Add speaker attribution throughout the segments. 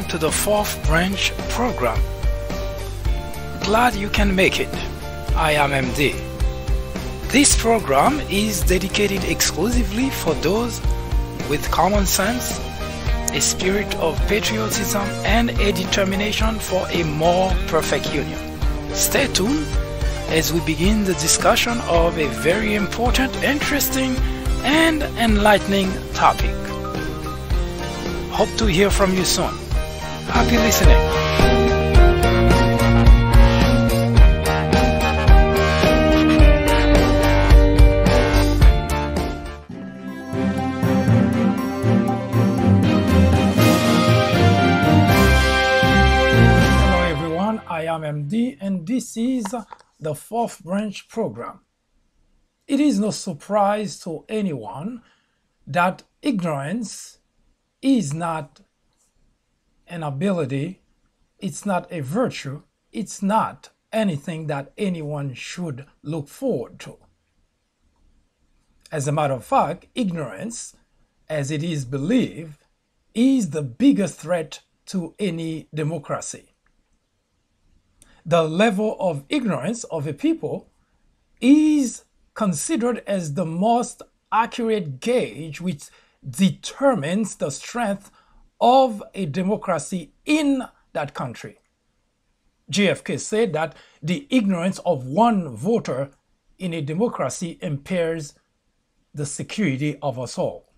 Speaker 1: to the fourth branch program. Glad you can make it. I am MD. This program is dedicated exclusively for those with common sense, a spirit of patriotism, and a determination for a more perfect union. Stay tuned as we begin the discussion of a very important, interesting, and enlightening topic. Hope to hear from you soon. Happy listening.
Speaker 2: Hello everyone, I am MD and this is the fourth branch program. It is no surprise to anyone that ignorance is not an ability, it's not a virtue, it's not anything that anyone should look forward to. As a matter of fact, ignorance, as it is believed, is the biggest threat to any democracy. The level of ignorance of a people is considered as the most accurate gauge which determines the strength of a democracy in that country. JFK said that the ignorance of one voter in a democracy impairs the security of us all.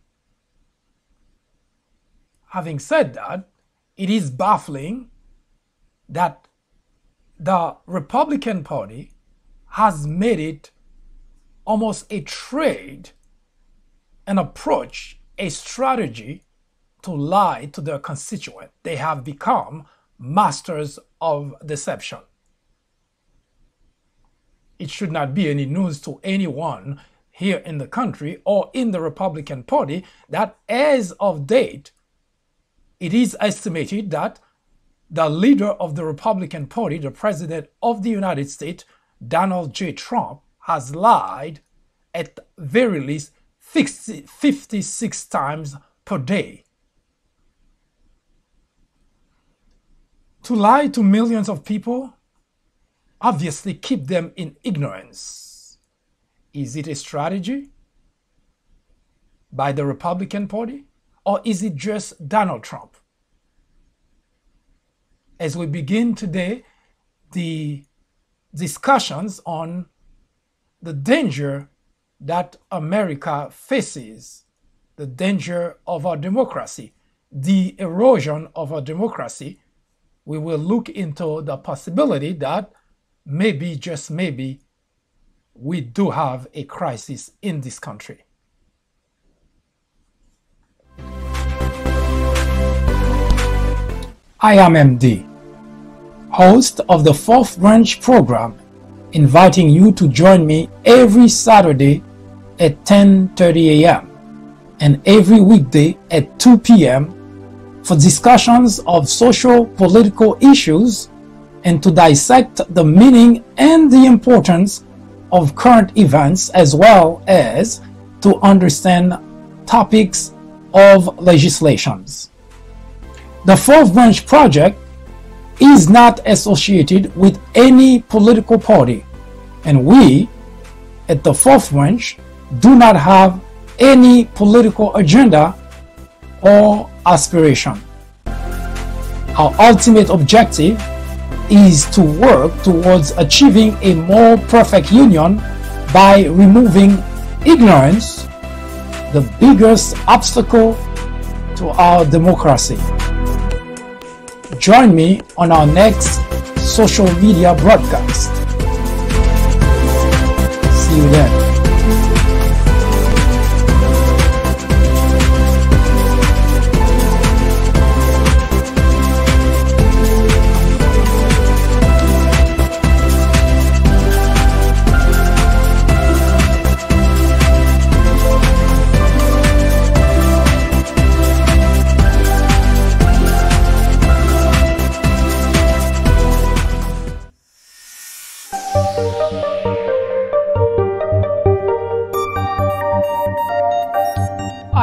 Speaker 2: Having said that, it is baffling that the Republican Party has made it almost a trade, an approach, a strategy to lie to their constituent. They have become masters of deception. It should not be any news to anyone here in the country or in the Republican Party that as of date, it is estimated that the leader of the Republican Party, the President of the United States, Donald J. Trump, has lied at very least 56 times per day. To lie to millions of people obviously keep them in ignorance. Is it a strategy by the Republican Party, or is it just Donald Trump? As we begin today the discussions on the danger that America faces, the danger of our democracy, the erosion of our democracy, we will look into the possibility that maybe, just maybe, we do have a crisis in this country. I am MD, host of the fourth branch program, inviting you to join me every Saturday at 10:30 a.m. and every weekday at 2 p.m. for discussions of social political issues and to dissect the meaning and the importance of current events, as well as to understand topics of legislations. The Fourth Branch Project is not associated with any political party, and we at the Fourth Branch do not have any political agenda or aspiration. Our ultimate objective is to work towards achieving a more perfect union by removing ignorance, the biggest obstacle to our democracy. Join me on our next social media broadcast. See you then.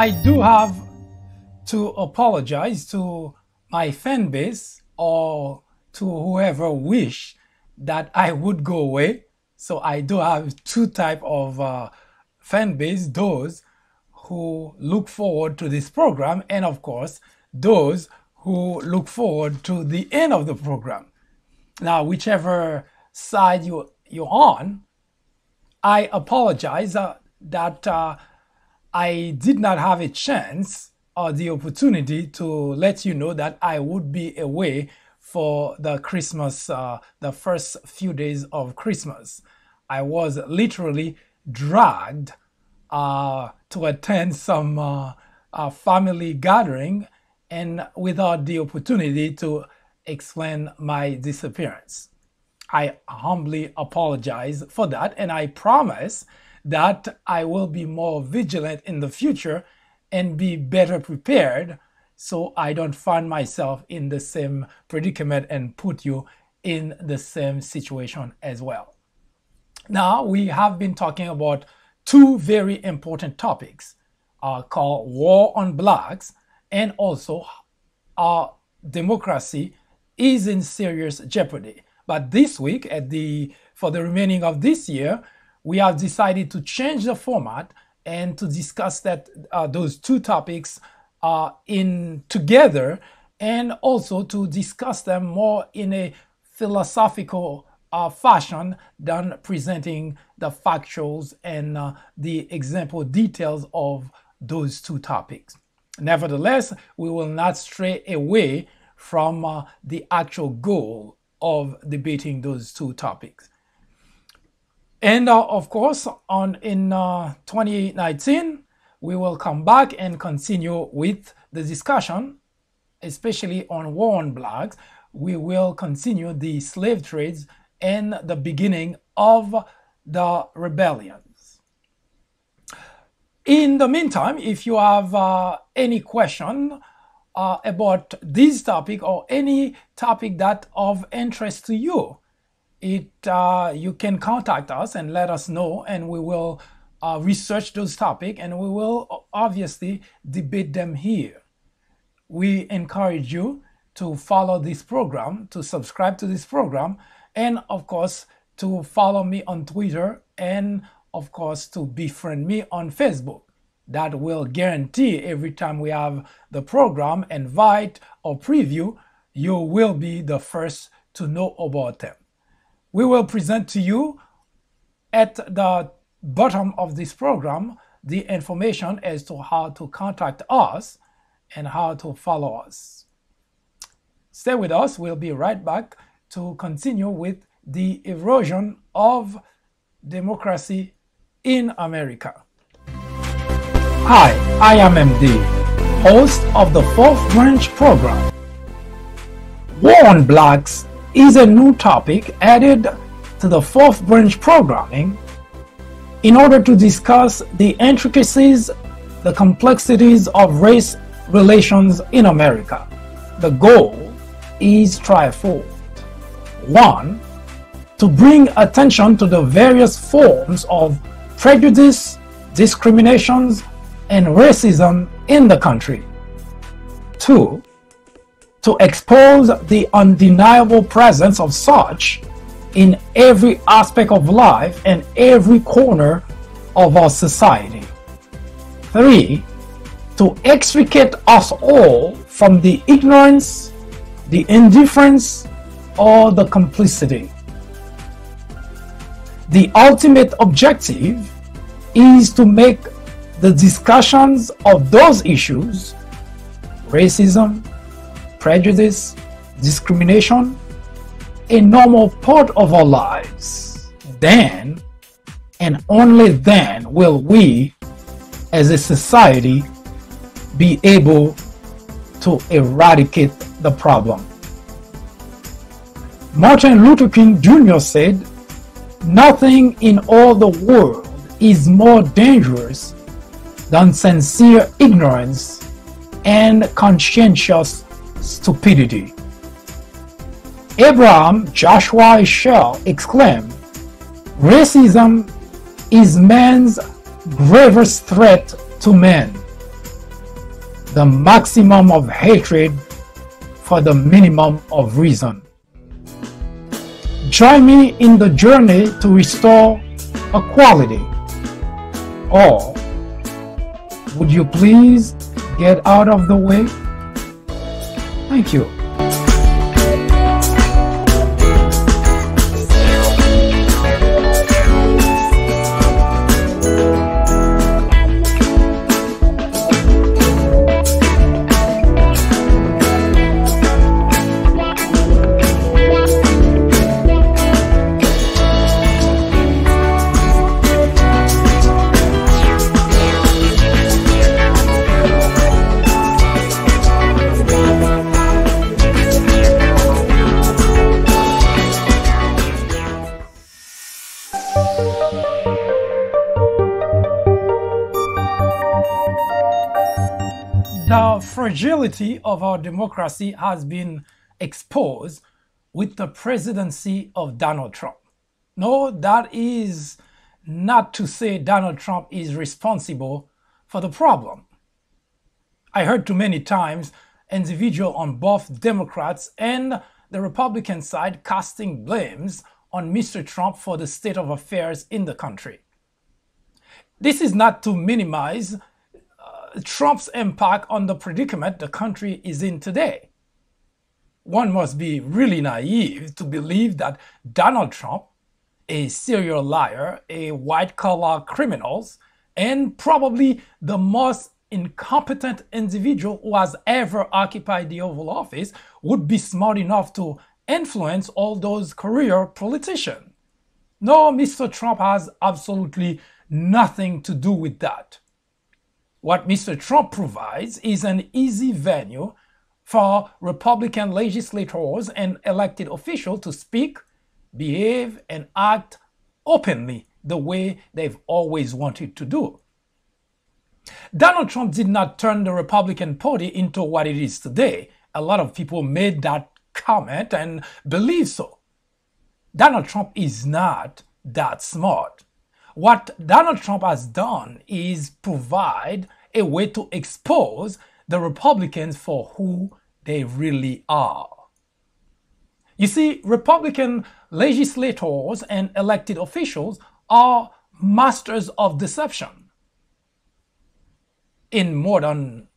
Speaker 2: I do have to apologize to my fan base or to whoever wish that I would go away. So I do have two type of fan base: those who look forward to this program, and of course those who look forward to the end of the program. Now, whichever side you're on, I apologize that I did not have a chance or the opportunity to let you know that I would be away for the Christmas, the first few days of Christmas. I was literally dragged to attend some family gathering, and without the opportunity to explain my disappearance. I humbly apologize for that, and I promise that I will be more vigilant in the future and be better prepared so I don't find myself in the same predicament and put you in the same situation as well. Now, we have been talking about two very important topics called War on Blacks and also democracy is in serious jeopardy. But this week, for the remaining of this year, we have decided to change the format and to discuss those two topics in together, and also to discuss them more in a philosophical fashion than presenting the factuals and the example details of those two topics. Nevertheless, we will not stray away from the actual goal of debating those two topics. And of course, in 2019, we will come back and continue with the discussion, especially on War on Blacks. We will continue the slave trades and the beginning of the rebellions. In the meantime, if you have any question about this topic or any topic that of interest to you, you can contact us and let us know, and we will research those topics and we will obviously debate them here. We encourage you to follow this program, to subscribe to this program, and of course to follow me on Twitter, and of course to befriend me on Facebook. That will guarantee every time we have the program, invite or preview, you will be the first to know about them. We will present to you at the bottom of this program the information as to how to contact us and how to follow us. Stay with us. We'll be right back to continue with the erosion of democracy in America. Hi, I am MD, host of the Fourth Branch program. War on Blacks is a new topic added to the Fourth Branch programming in order to discuss the intricacies, the complexities of race relations in America. The goal is threefold. 1. To bring attention to the various forms of prejudice, discriminations, and racism in the country. 2. To expose the undeniable presence of such in every aspect of life and every corner of our society. 3. To extricate us all from the ignorance, the indifference, or the complicity. The ultimate objective is to make the discussions of those issues, racism, prejudice, discrimination, a normal part of our lives. Then, and only then, will we, as a society, be able to eradicate the problem. Martin Luther King Jr. said, "Nothing in all the world is more dangerous than sincere ignorance and conscientious stupidity." Abraham Joshua Heschel exclaimed, "Racism is man's gravest threat to man. The maximum of hatred for the minimum of reason. Join me in the journey to restore equality. Or would you please get out of the way? Thank you. The fragility of our democracy has been exposed with the presidency of Donald Trump. No, that is not to say Donald Trump is responsible for the problem. I heard too many times individuals on both Democrats and the Republican side casting blames on Mr. Trump for the state of affairs in the country. This is not to minimize Trump's impact on the predicament the country is in today. One must be really naive to believe that Donald Trump, a serial liar, a white-collar criminal, and probably the most incompetent individual who has ever occupied the Oval Office, would be smart enough to influence all those career politicians. No, Mr. Trump has absolutely nothing to do with that. What Mr. Trump provides is an easy venue for Republican legislators and elected officials to speak, behave, and act openly the way they've always wanted to do. Donald Trump did not turn the Republican Party into what it is today. A lot of people made that comment and believe so. Donald Trump is not that smart. What Donald Trump has done is provide a way to expose the Republicans for who they really are. You see, Republican legislators and elected officials are masters of deception. In more than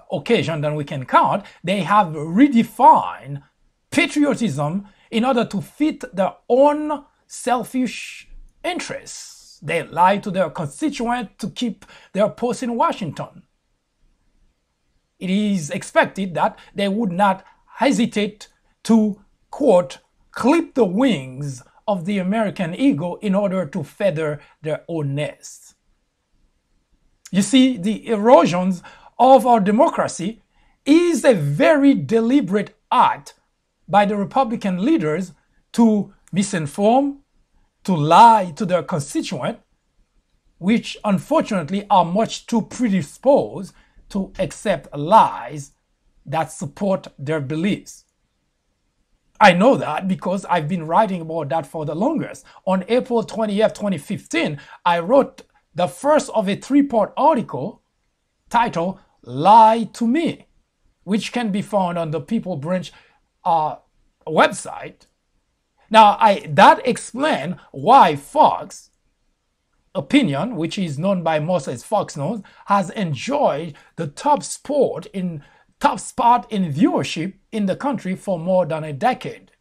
Speaker 2: occasion than we can count, they have redefined patriotism in order to fit their own selfish interests. They lie to their constituents to keep their post in Washington. It is expected that they would not hesitate to, quote, clip the wings of the American ego in order to feather their own nest. You see, the erosions of our democracy is a very deliberate act by the Republican leaders to misinform, to lie to their constituents, which unfortunately are much too predisposed to accept lies that support their beliefs. I know that because I've been writing about that for the longest. On April 20th, 2015, I wrote the first of a three-part article titled Lie to Me, which can be found on the People Branch website. Now, that explains why Fox Opinion, which is known by most as Fox News, has enjoyed the top spot in viewership in the country for more than a decade.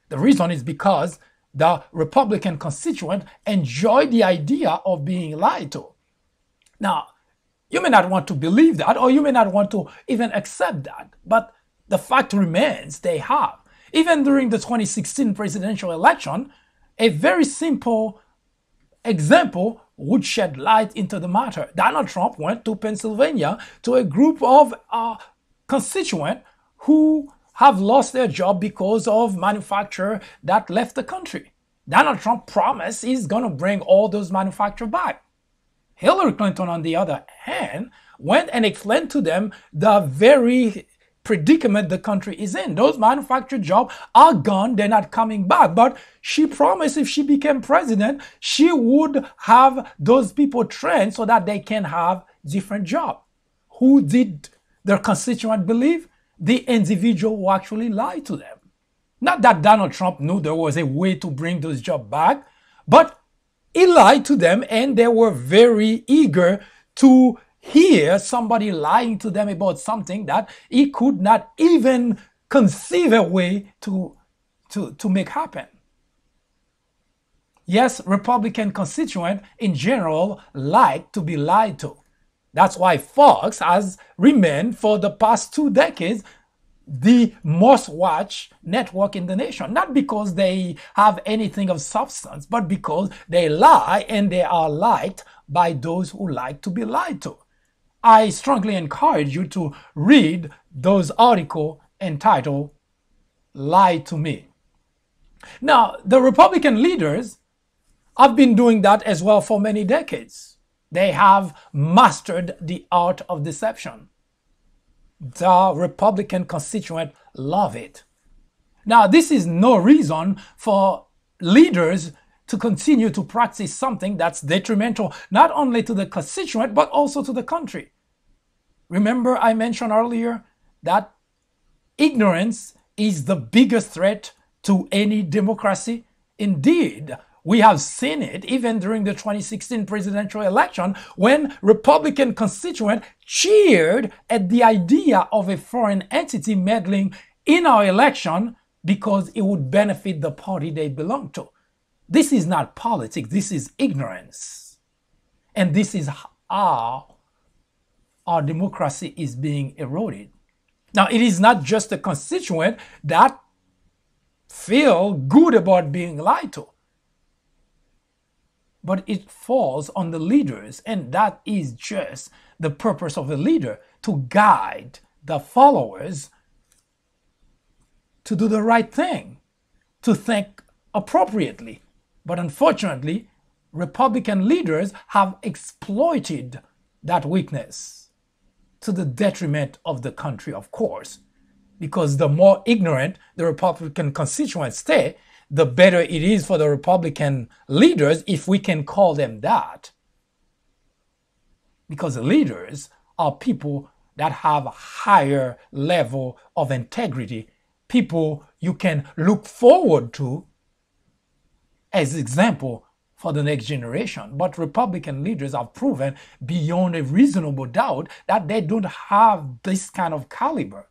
Speaker 2: The reason is because the Republican constituent enjoyed the idea of being lied to. Now, you may not want to believe that, or you may not want to even accept that, but the fact remains they have. Even during the 2016 presidential election, a very simple example would shed light into the matter. Donald Trump went to Pennsylvania to a group of constituents who have lost their job because of manufacturers that left the country. Donald Trump promised he's going to bring all those manufacturers back. Hillary Clinton, on the other hand, went and explained to them the very predicament the country is in. Those manufactured jobs are gone, they're not coming back. But she promised if she became president, she would have those people trained so that they can have different jobs. Who did their constituents believe? the individual who actually lied to them. Not that Donald Trump knew there was a way to bring those jobs back, but he lied to them and they were very eager to hear somebody lying to them about something that he could not even conceive a way to make happen. Yes, Republican constituents in general like to be lied to. That's why Fox has remained for the past 2 decades the most watched network in the nation. Not because they have anything of substance, but because they lie and they are liked by those who like to be lied to. I strongly encourage you to read those articles entitled Lie to Me. Now, the Republican leaders have been doing that as well for many decades. They have mastered the art of deception. The Republican constituents love it. Now, this is no reason for leaders to continue to practice something that's detrimental not only to the constituent but also to the country. Remember, I mentioned earlier that ignorance is the biggest threat to any democracy. Indeed, we have seen it even during the 2016 presidential election when Republican constituents cheered at the idea of a foreign entity meddling in our election because it would benefit the party they belong to. This is not politics, this is ignorance. And this is how our democracy is being eroded. Now, it is not just the constituent that feel good about being lied to, but it falls on the leaders, and that is just the purpose of a leader, to guide the followers to do the right thing, to think appropriately. But unfortunately, Republican leaders have exploited that weakness to the detriment of the country, of course, because the more ignorant the Republican constituents stay, the better it is for the Republican leaders, if we can call them that. Because the leaders are people that have a higher level of integrity, people you can look forward to as example for the next generation. But Republican leaders have proven beyond a reasonable doubt that they don't have this kind of caliber.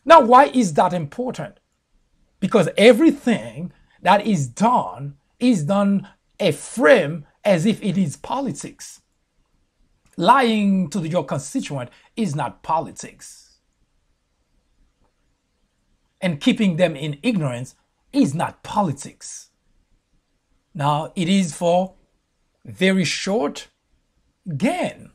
Speaker 2: Now, why is that important? Because everything that is done a frame as if it is politics. Lying to your constituent is not politics. And keeping them in ignorance is not politics. Now, it is for very short gain,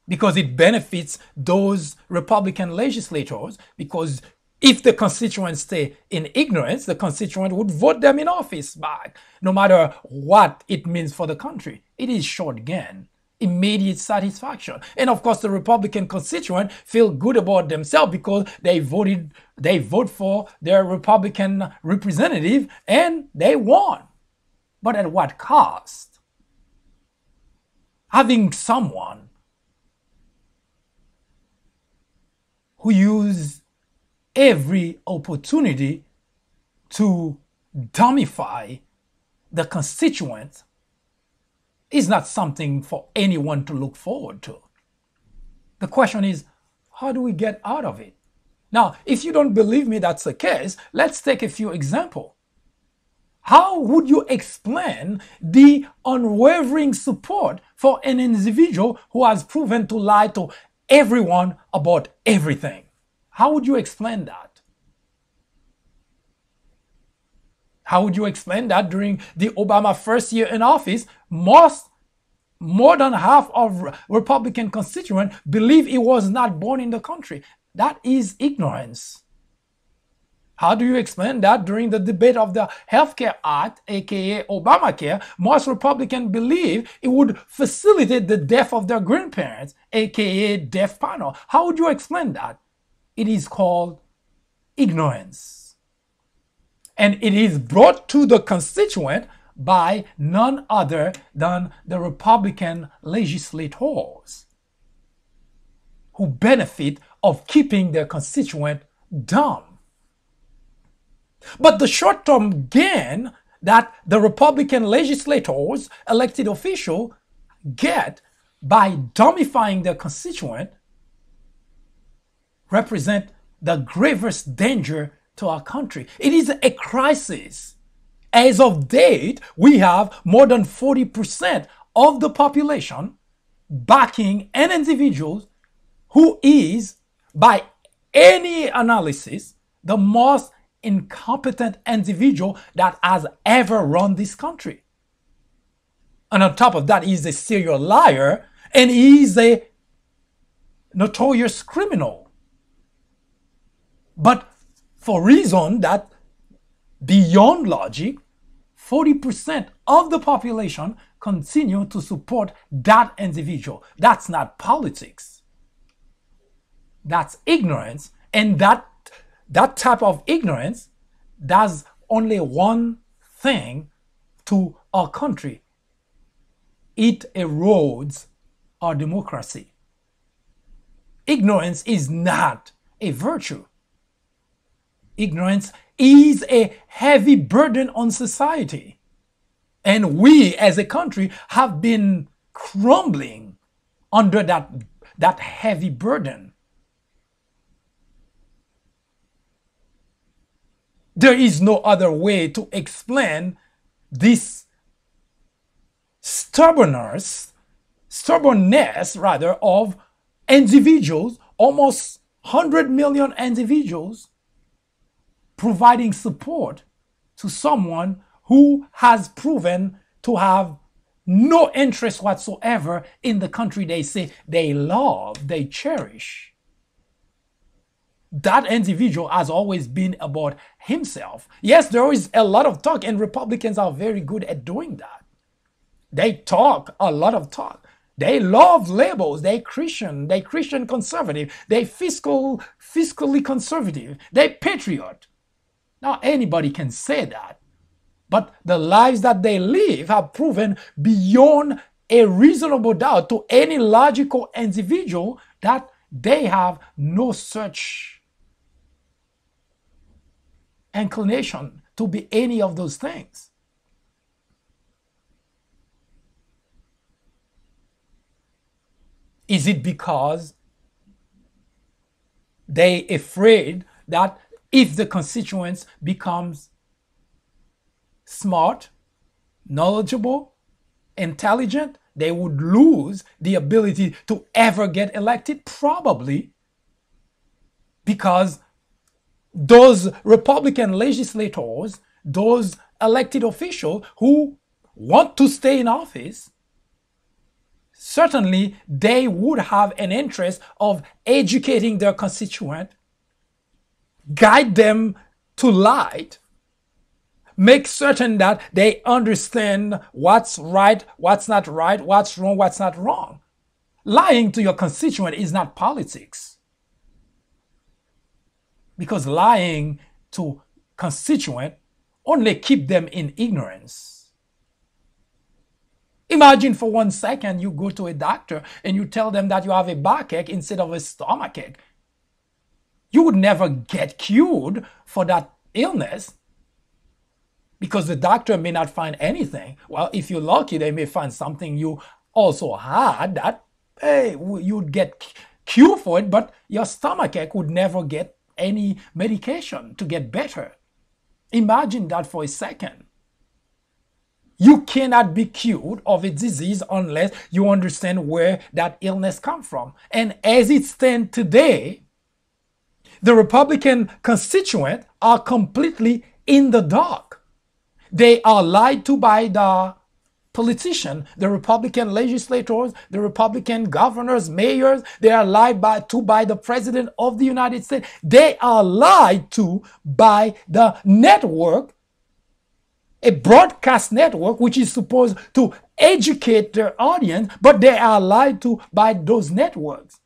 Speaker 2: because it benefits those Republican legislators, because if the constituents stay in ignorance, the constituent would vote them in office back, no matter what it means for the country. It is short gain, immediate satisfaction. And of course, the Republican constituent feel good about themselves because they vote for their Republican representative and they won. But at what cost? Having someone who use every opportunity to dumbify the constituent is not something for anyone to look forward to. The question is, how do we get out of it? Now, if you don't believe me that's the case, let's take a few examples. How would you explain the unwavering support for an individual who has proven to lie to everyone about everything? How would you explain that? How would you explain that during the Obama first year in office, more than half of Republican constituents believe he was not born in the country? That is ignorance. How do you explain that during the debate of the Healthcare Act, aka Obamacare, most Republicans believe it would facilitate the death of their grandparents, aka death panel? How would you explain that? It is called ignorance. And it is brought to the constituent by none other than the Republican legislators who benefit of keeping their constituent dumb. But the short-term gain that the Republican legislators, elected officials, get by dumbifying their constituent represent the gravest danger to our country. It is a crisis. As of date, we have more than 40% of the population backing an individual who is, by any analysis, the most incompetent individual that has ever run this country. And on top of that, he's a serial liar and he's a notorious criminal. But for reason that beyond logic, 40% of the population continue to support that individual. That's not politics. That's ignorance. And that type of ignorance does only one thing to our country. It erodes our democracy. Ignorance is not a virtue. Ignorance is a heavy burden on society. And we as a country have been crumbling under that heavy burden. There is no other way to explain this stubbornness of individuals, almost 100 million individuals, providing support to someone who has proven to have no interest whatsoever in the country they say they love, they cherish. That individual has always been about himself. Yes, there is a lot of talk, and Republicans are very good at doing that. They talk a lot of talk. They love labels. They Christian conservative. They fiscally conservative. They patriot. Now, anybody can say that. But the lives that they live have proven beyond a reasonable doubt to any logical individual that they have no such inclination to be any of those things. Is it because they afraid that if the constituents becomes smart, knowledgeable, intelligent, they would lose the ability to ever get elected? Probably, because those Republican legislators, those elected officials who want to stay in office, certainly they would have an interest of educating their constituent, guide them to light, make certain that they understand what's right, what's not right, what's wrong, what's not wrong. Lying to your constituent is not politics. Because lying to constituent only keep them in ignorance. Imagine for 1 second you go to a doctor and you tell them that you have a backache instead of a stomachache. You would never get cured for that illness because the doctor may not find anything. Well, if you're lucky, they may find something you also had that, hey, you'd get cured for it, but your stomachache would never get any medication to get better. Imagine that for a second. You cannot be cured of a disease unless you understand where that illness comes from. And as it stands today, the Republican constituents are completely in the dark. They are lied to by the politicians, the Republican legislators, the Republican governors, mayors. They are lied to by the President of the United States. They are lied to by the network, a broadcast network which is supposed to educate their audience, but they are lied to by those networks,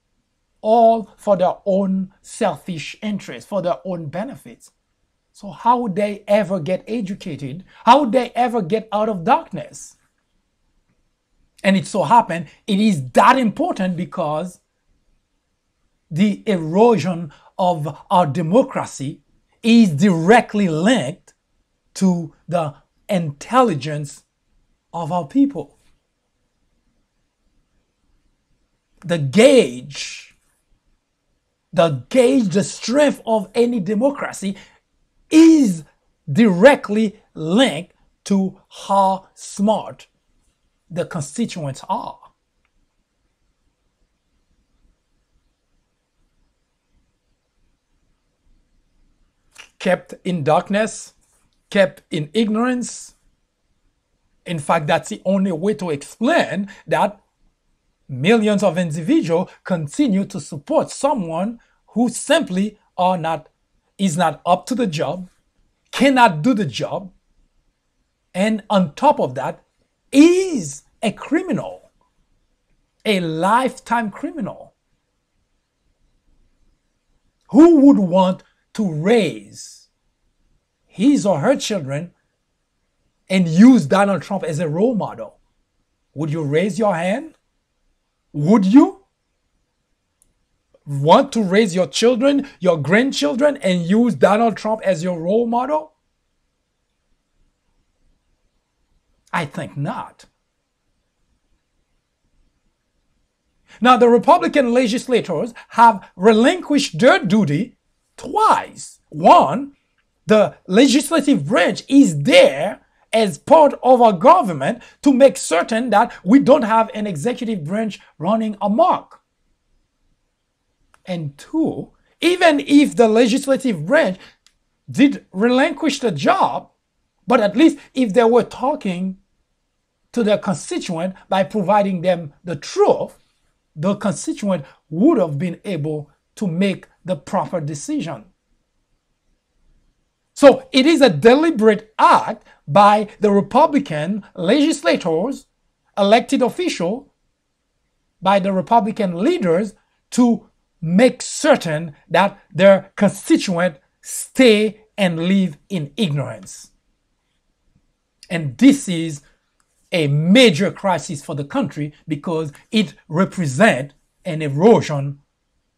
Speaker 2: all for their own selfish interests, for their own benefits. So how would they ever get educated? How would they ever get out of darkness? And it so happened, it is that important because the erosion of our democracy is directly linked to the intelligence of our people. The strength of any democracy is directly linked to how smart the constituents are. Kept in darkness, kept in ignorance. In fact, that's the only way to explain that millions of individuals continue to support someone who simply is not up to the job, cannot do the job, and on top of that, is a criminal, a lifetime criminal. Who would want to raise his or her children and use Donald Trump as a role model? Would you raise your hand? Would you want to raise your children, your grandchildren, and use Donald Trump as your role model? I think not. Now, the Republican legislators have relinquished their duty twice. One, the legislative branch is there as part of our government to make certain that we don't have an executive branch running amok. And two, even if the legislative branch did relinquish the job, but at least if they were talking to their constituent by providing them the truth, the constituent would have been able to make the proper decision. So it is a deliberate act by the Republican legislators, elected officials, by the Republican leaders to make certain that their constituents stay and live in ignorance. And this is a major crisis for the country because it represents an erosion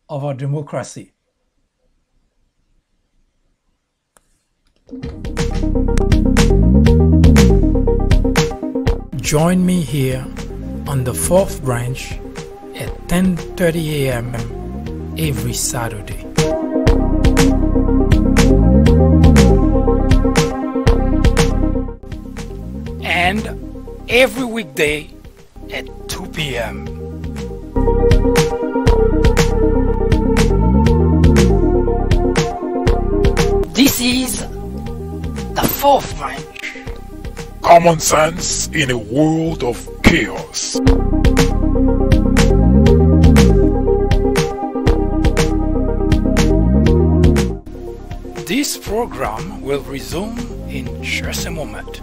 Speaker 2: of our democracy. Join me here on the fourth branch at 10:30 a.m. every Saturday.
Speaker 1: And every weekday at 2 p.m. This is the fourth branch.
Speaker 3: Common sense in a world of chaos.
Speaker 1: This program will resume in just a moment.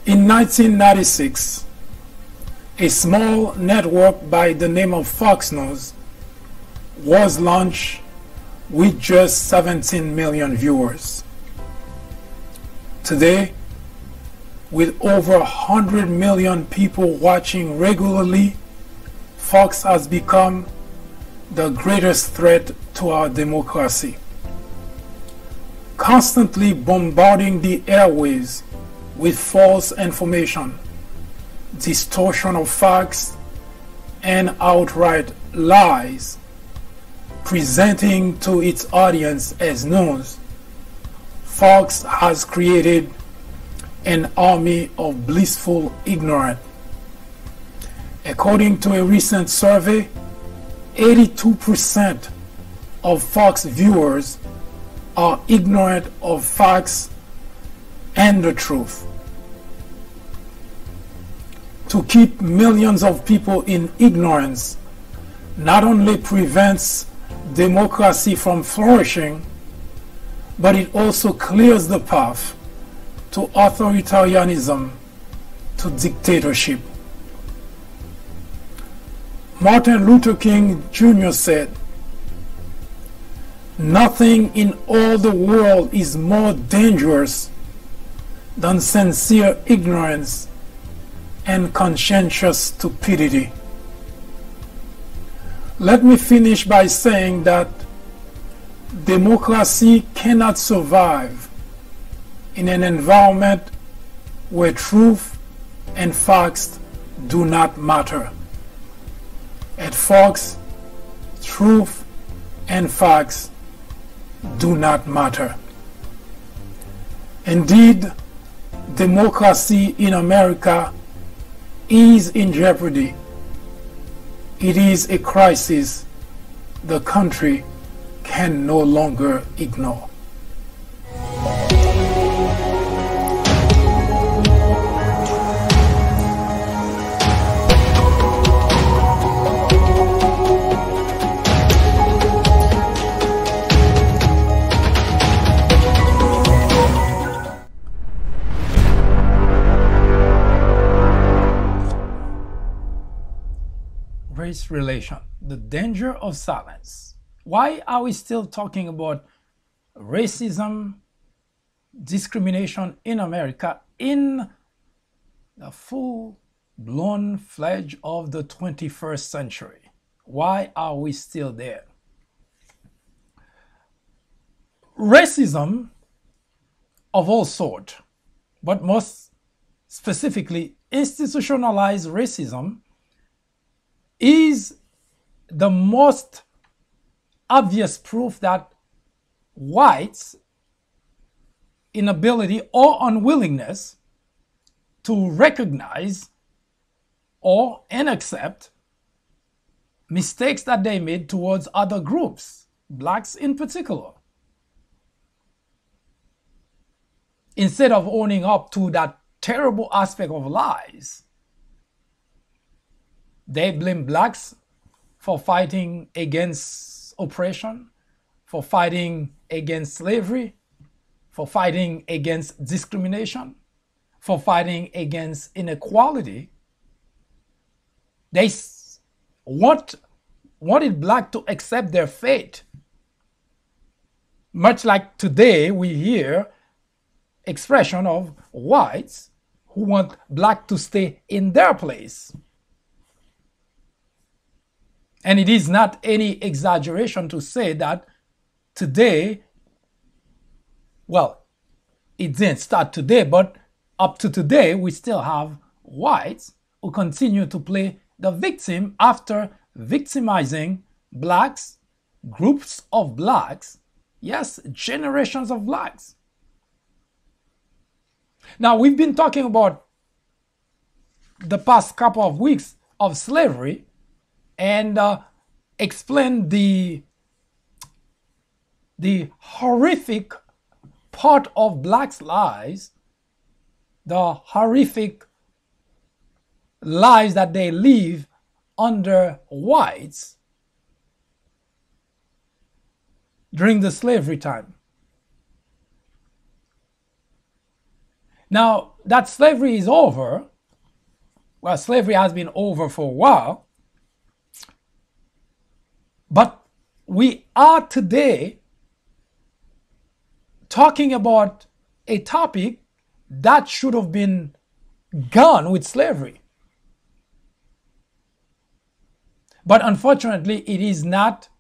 Speaker 2: In 1996, a small network by the name of Fox News was launched with just 17 million viewers. Today, with over 100 million people watching regularly, Fox has become the greatest threat to our democracy, constantly bombarding the airways with false information, distortion of facts, and outright lies, presenting to its audience as news. Fox has created an army of blissful ignorance. According to a recent survey, 82% of Fox viewers are ignorant of facts and the truth. To keep millions of people in ignorance not only prevents democracy from flourishing, but it also clears the path to authoritarianism, to dictatorship. Martin Luther King Jr. said, "Nothing in all the world is more dangerous than sincere ignorance and conscientious stupidity. Let me finish by saying that democracy cannot survive in an environment where truth and facts do not matter. At Fox, truth and facts do not matter. Indeed, democracy in America is in jeopardy. It is a crisis the country can no longer ignore. Race relation, the danger of silence. Why are we still talking about racism, discrimination in America in the full-blown fledged of the 21st century? Why are we still there? Racism of all sorts, but most specifically institutionalized racism, is the most obvious proof that whites' inability or unwillingness to recognize and accept mistakes that they made towards other groups, blacks in particular. Instead of owning up to that terrible aspect of lies, they blame blacks for fighting against oppression, for fighting against slavery, for fighting against discrimination, for fighting against inequality. They wanted black to accept their fate. Much like today we hear expression of whites who want black to stay in their place. And it is not any exaggeration to say that today, well, it didn't start today, but up to today, we still have whites who continue to play the victim after victimizing blacks, groups of blacks, yes, generations of blacks. Now, we've been talking about the past couple of weeks of slavery, and explain the horrific part of blacks' lives, the horrific lives that they live under whites during the slavery time. Now that slavery is over, well, slavery has been over for a while, but we are today talking about a topic that should have been gone with slavery. But unfortunately, it is not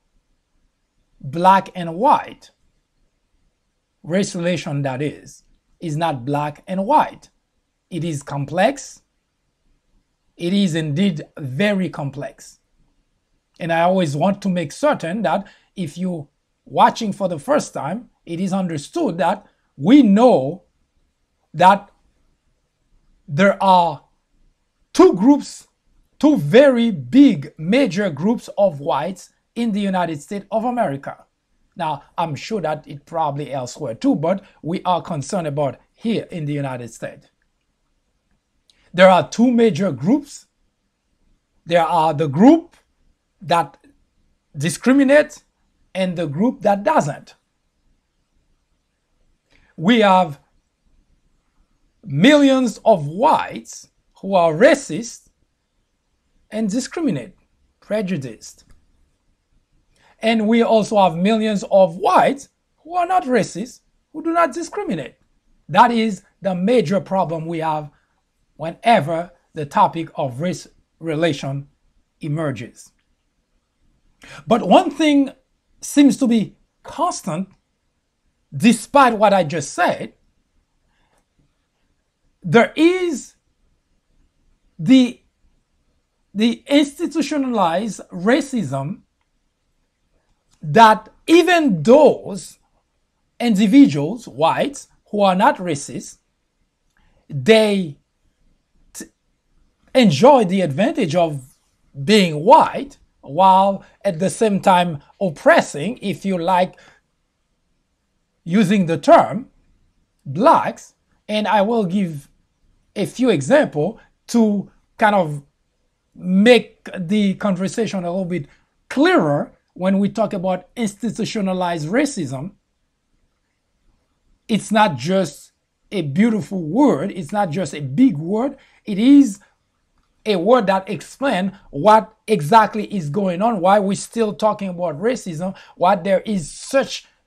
Speaker 2: black and white. Race relation, that is not black and white. It is complex. It is indeed very complex. And I always want to make certain that if you're watching for the first time, it is understood that we know that there are two groups, two very big major groups of whites in the United States of America. Now, I'm sure that it probably elsewhere too, but we are concerned about here in the United States. There are two major groups. There are the group that discriminates and the group that doesn't. We have millions of whites who are racist and discriminate, prejudiced. And we also have millions of whites who are not racist, who do not discriminate. That is the major problem we have whenever the topic of race relation emerges. But one thing seems to be constant, despite what I just said. There is the institutionalized racism that even those individuals, whites, who are not racist, they enjoy the advantage of being white while at the same time oppressing, if you like using the term, blacks. And I will give a few examples to kind of make the conversation a little bit clearer when we talk about institutionalized racism. It's not just a beautiful word, it's not just a big word, it is a word that explains what exactly is going on, why we're still talking about racism, why there is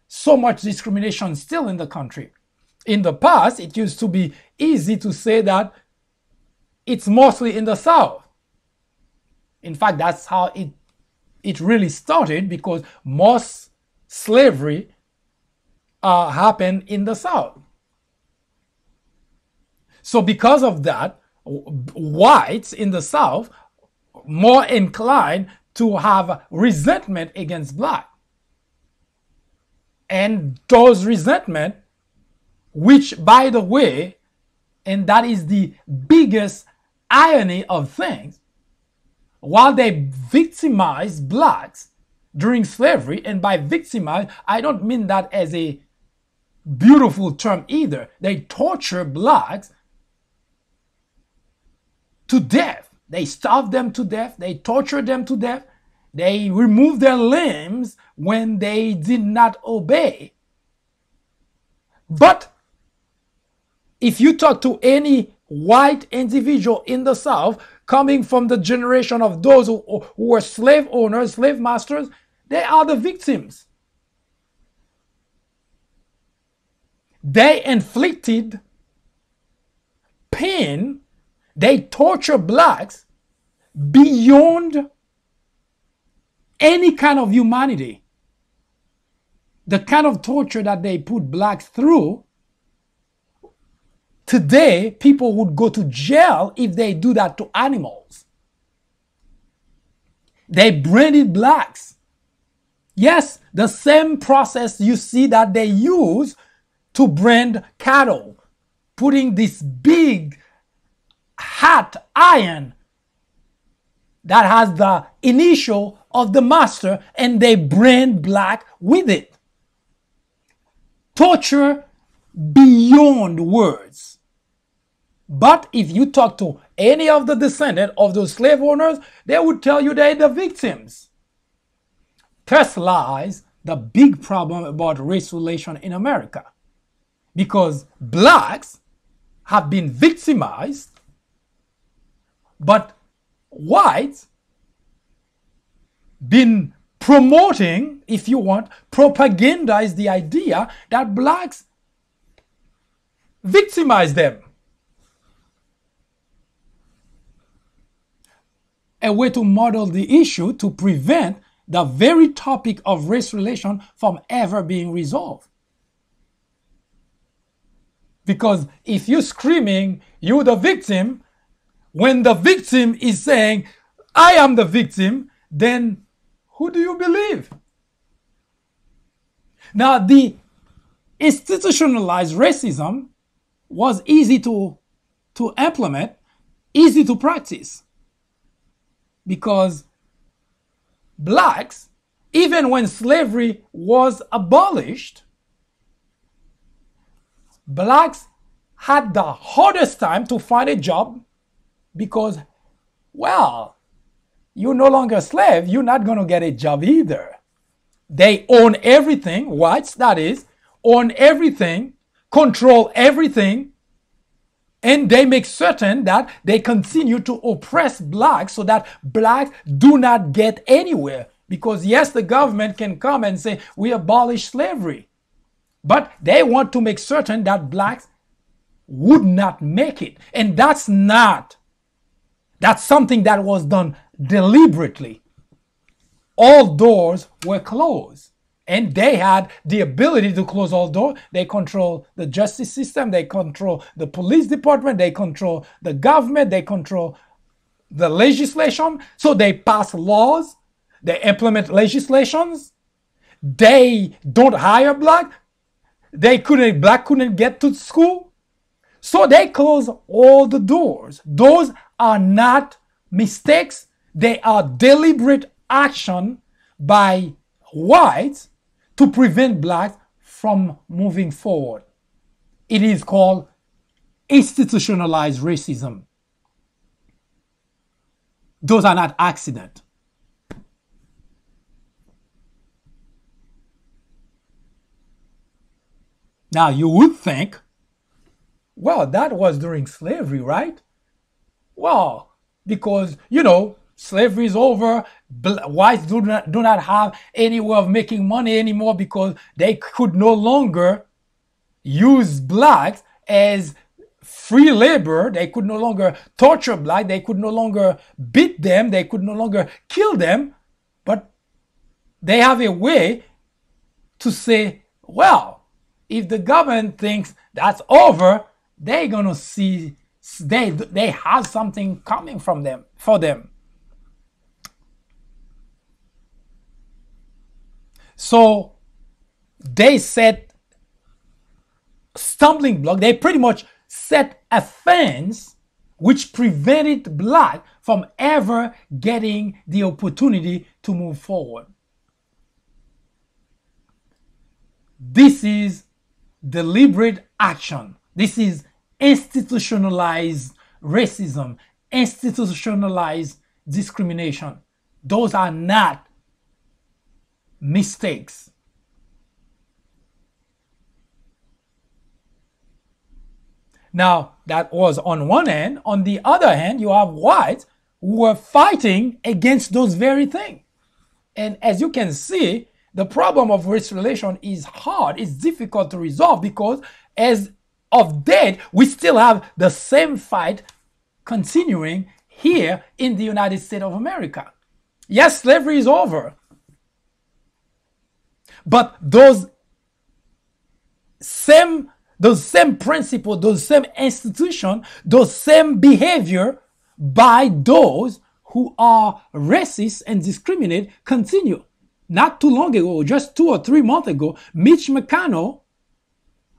Speaker 2: so much discrimination still in the country. In the past, it used to be easy to say that it's mostly in the South. In fact, that's how it really started, because most slavery happened in the South. So because of that, whites in the South more inclined to have resentment against black. And those resentment, which, by the way, and that is the biggest irony of things, while they victimize blacks during slavery, and by victimize, I don't mean that as a beautiful term either. They torture blacks to death. They starve them to death. They torture them to death. They remove their limbs when they did not obey. But if you talk to any white individual in the South, coming from the generation of those who were slave owners, slave masters, they are the victims. They inflicted pain, they torture blacks beyond any kind of humanity. The kind of torture that they put blacks through, today people would go to jail if they do that to animals. They branded blacks. Yes, the same process you see that they use to brand cattle, putting this big hot iron that has the initial of the master, and they brand black with it. Torture beyond words. But if you talk to any of the descendants of those slave owners, they would tell you they're the victims. Thus lies the big problem about race relation in America. Because blacks have been victimized, but whites been promoting, if you want, propagandize the idea that blacks victimize them. A way to model the issue to prevent the very topic of race relation from ever being resolved. Because if you're screaming, you're the victim, when the victim is saying, I am the victim, then who do you believe? Now, the institutionalized racism was easy to implement, easy to practice. Because blacks, even when slavery was abolished, blacks had the hardest time to find a job because, well, you're no longer a slave, you're not going to get a job either. They own everything, whites that is, own everything, control everything, and they make certain that they continue to oppress blacks so that blacks do not get anywhere. Because yes, the government can come and say, we abolish slavery. But they want to make certain that blacks would not make it. And that's something that was done deliberately. All doors were closed, and they had the ability to close all doors. They control the justice system, they control the police department, they control the government, they control the legislation. So they pass laws, they implement legislations, they don't hire black couldn't get to school. So they close all the doors. Those are not mistakes. They are deliberate action by whites to prevent blacks from moving forward. It is called institutionalized racism. Those are not accidents. Now you would think, well, that was during slavery, right? Well, because, slavery is over. Whites do not have any way of making money anymore because they could no longer use blacks as free labor. They could no longer torture blacks. They could no longer beat them. They could no longer kill them. But they have a way to say, well, if the government thinks that's over, they're gonna see they have something coming for them. So they set stumbling block. They pretty much set a fence which prevented black from ever getting the opportunity to move forward. This is deliberate action. This is institutionalized racism, institutionalized discrimination. Those are not mistakes. Now, that was on one hand. On the other hand, you have whites who were fighting against those very things. And as you can see, the problem of race relation is hard. It's difficult to resolve because as of date, we still have the same fight continuing here in the United States of America. Yes, slavery is over. But those same principles, those same institutions, those same behavior by those who are racist and discriminate continue. Not too long ago, just 2 or 3 months ago, Mitch McConnell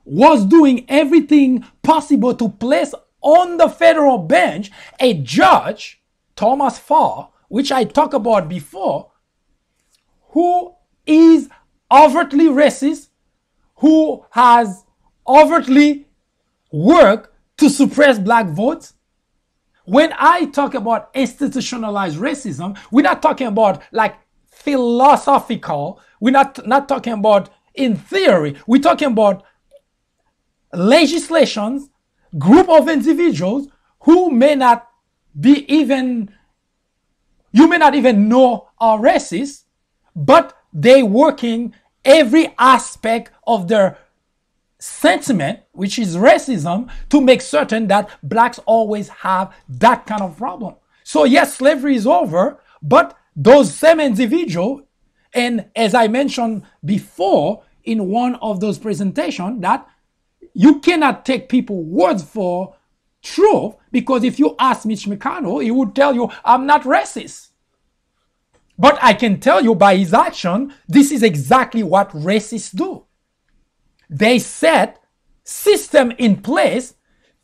Speaker 2: was doing everything possible to place on the federal bench a judge, Thomas Farr, which I talked about before, who is overtly racist, who has overtly worked to suppress black votes. When I talk about institutionalized racism, we're not talking about like philosophical, we're not talking about in theory, we're talking about legislations, group of individuals who may not be even, you may not even know are racist, but they working every aspect of their sentiment, which is racism, to make certain that blacks always have that kind of problem. So yes, slavery is over, but those same individuals, and as I mentioned before in one of those presentations, that you cannot take people's words for truth, because if you ask Mitch McConnell, he would tell you, I'm not racist. But I can tell you by his action, this is exactly what racists do. They set system in place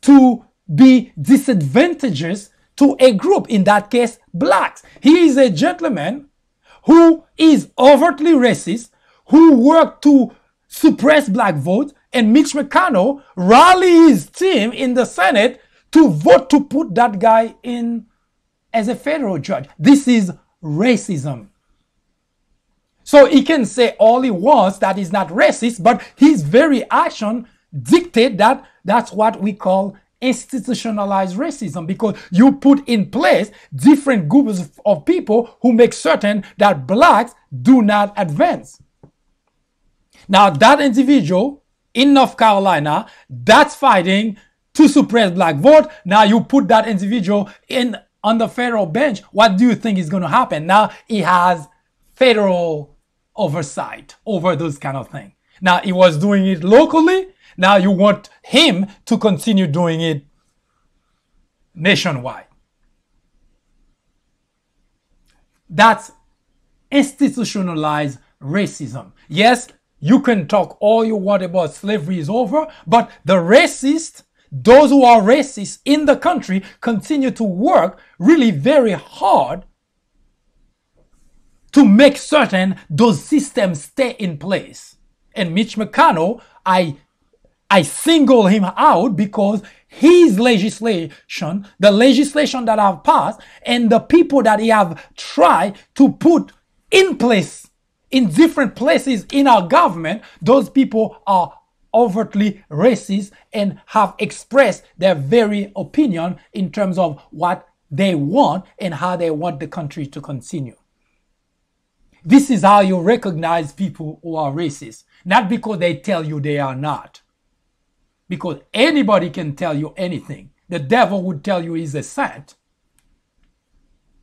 Speaker 2: to be disadvantageous to a group, in that case, blacks. He is a gentleman who is overtly racist, who worked to suppress black votes, and Mitch McConnell rallied his team in the Senate to vote to put that guy in as a federal judge. This is racism. So he can say all he wants that is not racist, but his very action dictate that that's what we call institutionalized racism, because you put in place different groups of people who make certain that blacks do not advance. Now that individual in North Carolina that's fighting to suppress black vote. Now you put that individual in on the federal bench. What do you think is going to happen? Now he has federal oversight over those kind of things. Now he was doing it locally. Now you want him to continue doing it nationwide. That's institutionalized racism. Yes, you can talk all you want about slavery is over, but the racists, those who are racist in the country, continue to work really very hard to make certain those systems stay in place. And Mitch McConnell, I single him out because his legislation, the legislation that have passed, and the people that he have tried to put in place in different places in our government, those people are overtly racist and have expressed their very opinion in terms of what they want and how they want the country to continue. This is how you recognize people who are racist. Not because they tell you they are not. Because anybody can tell you anything. The devil would tell you he's a saint.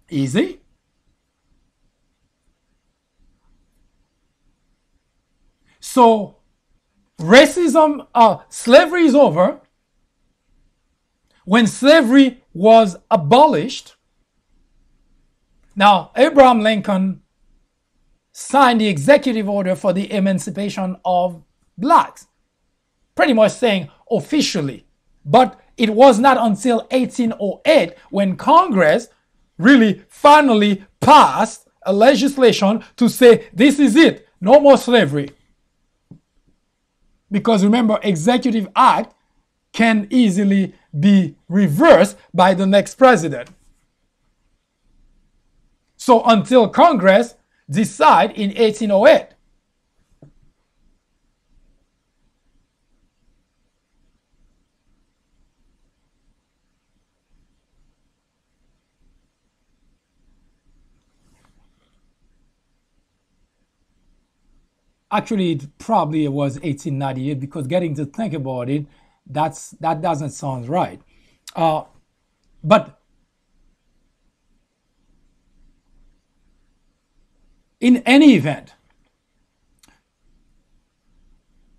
Speaker 2: Easy. So, racism, slavery is over. When slavery was abolished, now Abraham Lincoln signed the executive order for the emancipation of blacks, pretty much saying officially. But it was not until 1808 when Congress really finally passed a legislation to say this is it, no more slavery. Because remember, Executive Act can easily be reversed by the next president. So until Congress decide in 1808. Actually, it probably was 1898 because getting to think about it, that doesn't sound right. But in any event,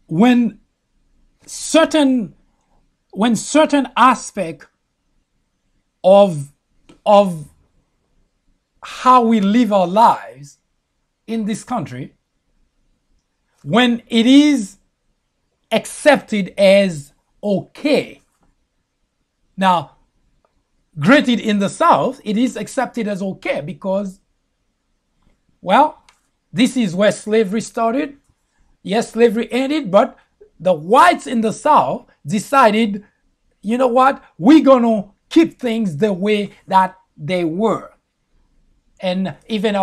Speaker 2: when certain aspect of how we live our lives in this country, when it is accepted as okay. Now, granted, in the South, it is accepted as okay because, well, this is where slavery started. Yes, slavery ended, but the whites in the South decided, you know what, we're going to keep things the way that they were. And even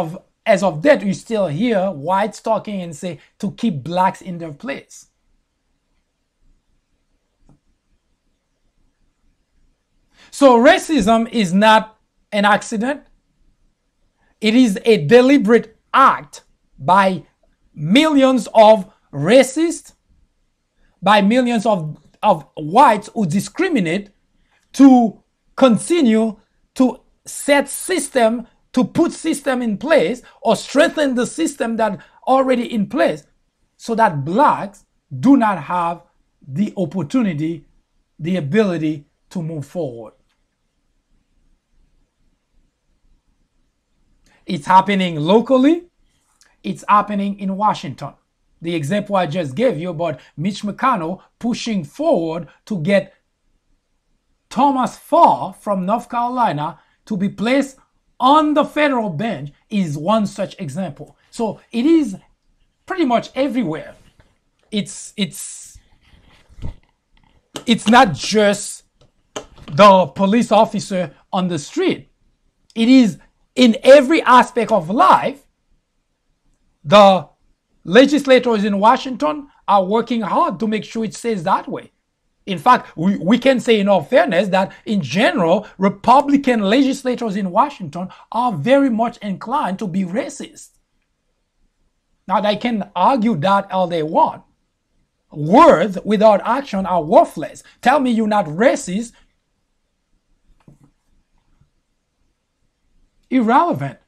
Speaker 2: as of that, you still hear whites talking and say to keep blacks in their place. So racism is not an accident. It is a deliberate act by millions of racists, by millions of whites who discriminate to continue to set system, to put system in place or strengthen the system that already in place so that blacks do not have the opportunity, the ability to move forward. It's happening locally. It's happening in Washington. The example I just gave you about Mitch McConnell pushing forward to get Thomas Farr from North Carolina to be placed on the federal bench is one such example. So it is pretty much everywhere. It's not just the police officer on the street. It is in every aspect of life. The legislators in Washington are working hard to make sure it stays that way. In fact, we can say in all fairness that in general, Republican legislators in Washington are very much inclined to be racist. Now, they can argue that all they want. words without action are worthless. Tell me you're not racist. Irrelevant.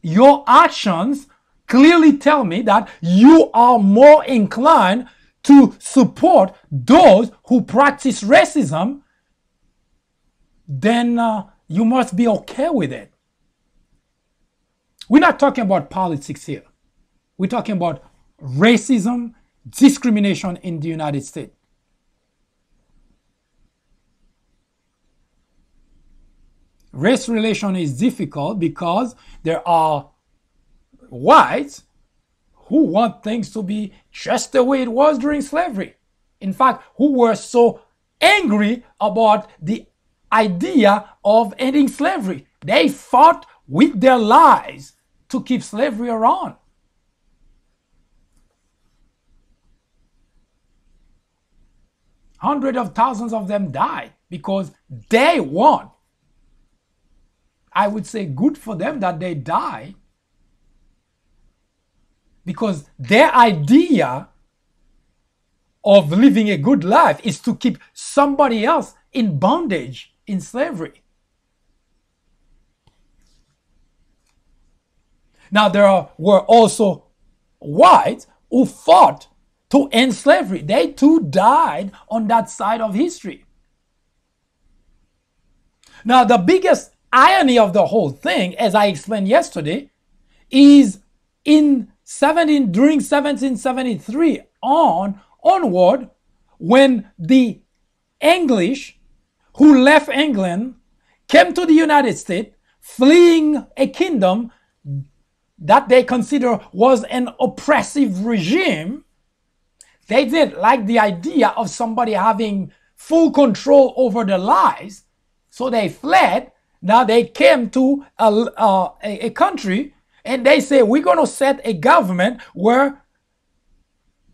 Speaker 2: Your actions clearly tell me that you are more inclined to support those who practice racism, then you must be okay with it. We're not talking about politics here. We're talking about racism, discrimination in the United States. Race relation is difficult because there are whites who want things to be just the way it was during slavery. In fact, who were so angry about the idea of ending slavery. They fought with their lives to keep slavery around. Hundreds of thousands of them died because they won. I would say good for them that they died, because their idea of living a good life is to keep somebody else in bondage, in slavery. Now were also whites who fought to end slavery. They too died on that side of history. Now the biggest irony of the whole thing, as I explained yesterday, is during 1773 onward, when the English who left England came to the United States, fleeing a kingdom that they consider was an oppressive regime. They didn't like the idea of somebody having full control over their lives, so they fled. Now they came to a country, and they say, we're going to set a government where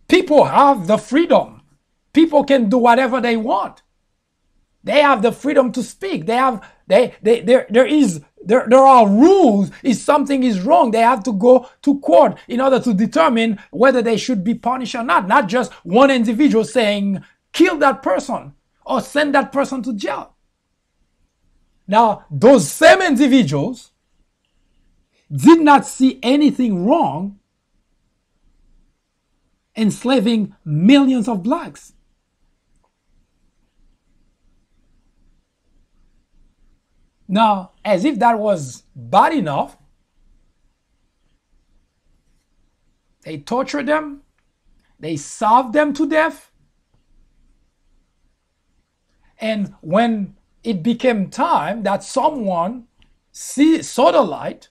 Speaker 2: people have the freedom. People can do whatever they want. They have the freedom to speak. There are rules. If something is wrong, they have to go to court in order to determine whether they should be punished or not. Not just one individual saying, kill that person or send that person to jail. Now, those same individuals did not see anything wrong enslaving millions of blacks. Now, as if that was bad enough, they tortured them, they starved them to death, and when it became time that someone saw the light,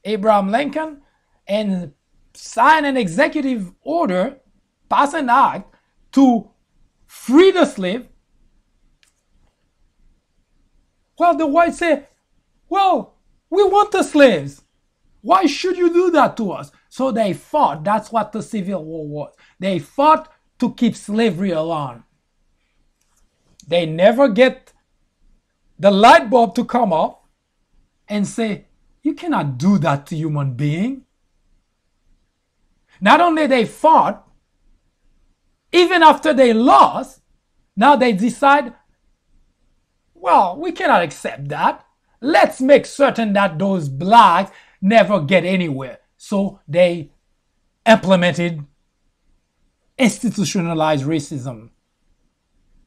Speaker 2: Abraham Lincoln, and signed an executive order, pass an act to free the slave, well, the whites say, well, we want the slaves. Why should you do that to us? So they fought. That's what the Civil War was. They fought to keep slavery alive. They never get the light bulb to come up and say, you cannot do that to human being. Not only they fought, even after they lost, now they decide, well, we cannot accept that. Let's make certain that those blacks never get anywhere. So they implemented institutionalized racism.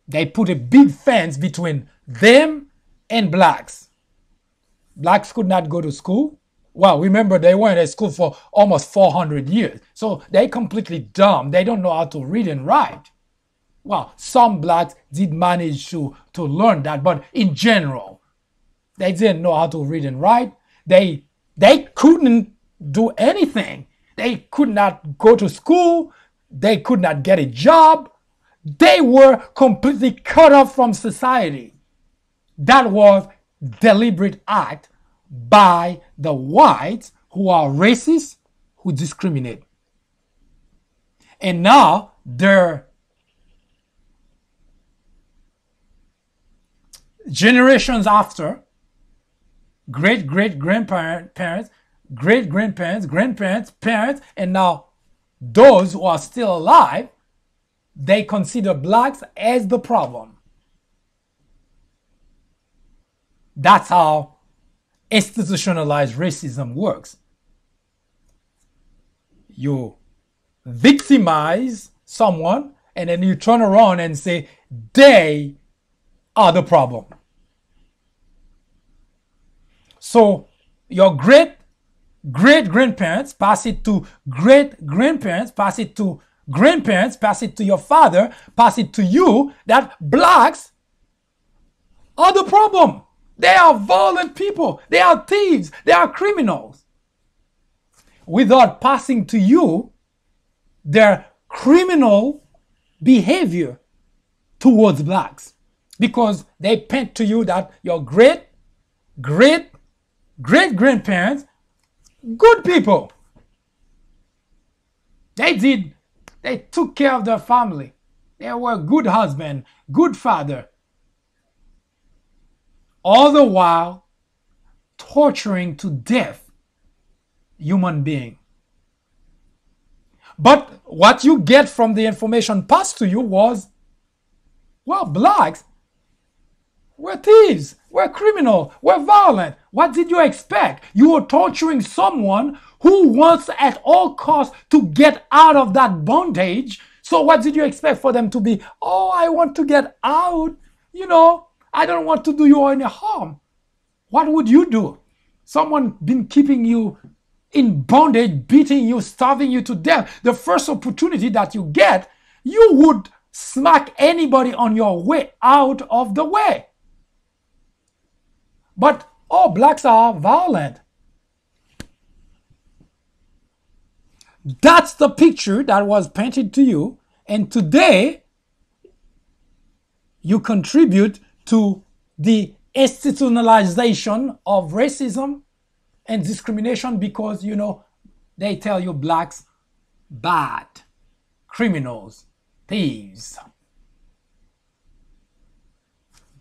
Speaker 2: They put a big fence between them and blacks. Blacks could not go to school. Well, remember, they weren't at school for almost 400 years. So they're completely dumb. They don't know how to read and write. Well, some blacks did manage to learn that, but in general, they didn't know how to read and write. They couldn't do anything. They could not go to school. They could not get a job. They were completely cut off from society. That was a deliberate act by the whites, who are racist, who discriminate. And now their generations after, great-great-grandparents, great-grandparents, grandparents, parents, and now those who are still alive, they consider blacks as the problem. That's how institutionalized racism works. You victimize someone and then you turn around and say they are the problem. So your great-great-grandparents pass it to great-grandparents, pass it to grandparents, pass it to your father, pass it to you, that blacks are the problem. They are violent people. They are thieves. They are criminals. Without passing to you their criminal behavior towards blacks. Because they paint to you that your great-great-grandparents, good people. They took care of their family. They were a good husband, good father. All the while torturing to death human being. But what you get from the information passed to you was, well, blacks were thieves, were criminal, were violent. What did you expect? You were torturing someone who wants at all costs to get out of that bondage. So what did you expect for them to be? Oh, I want to get out. You know, I don't want to do you any harm. What would you do? Someone been keeping you in bondage, beating you, starving you to death. The first opportunity that you get, you would smack anybody on your way out of the way. But, oh, blacks are violent. That's the picture that was painted to you. And today, you contribute to the institutionalization of racism and discrimination because, you know, they tell you blacks bad, criminals, thieves.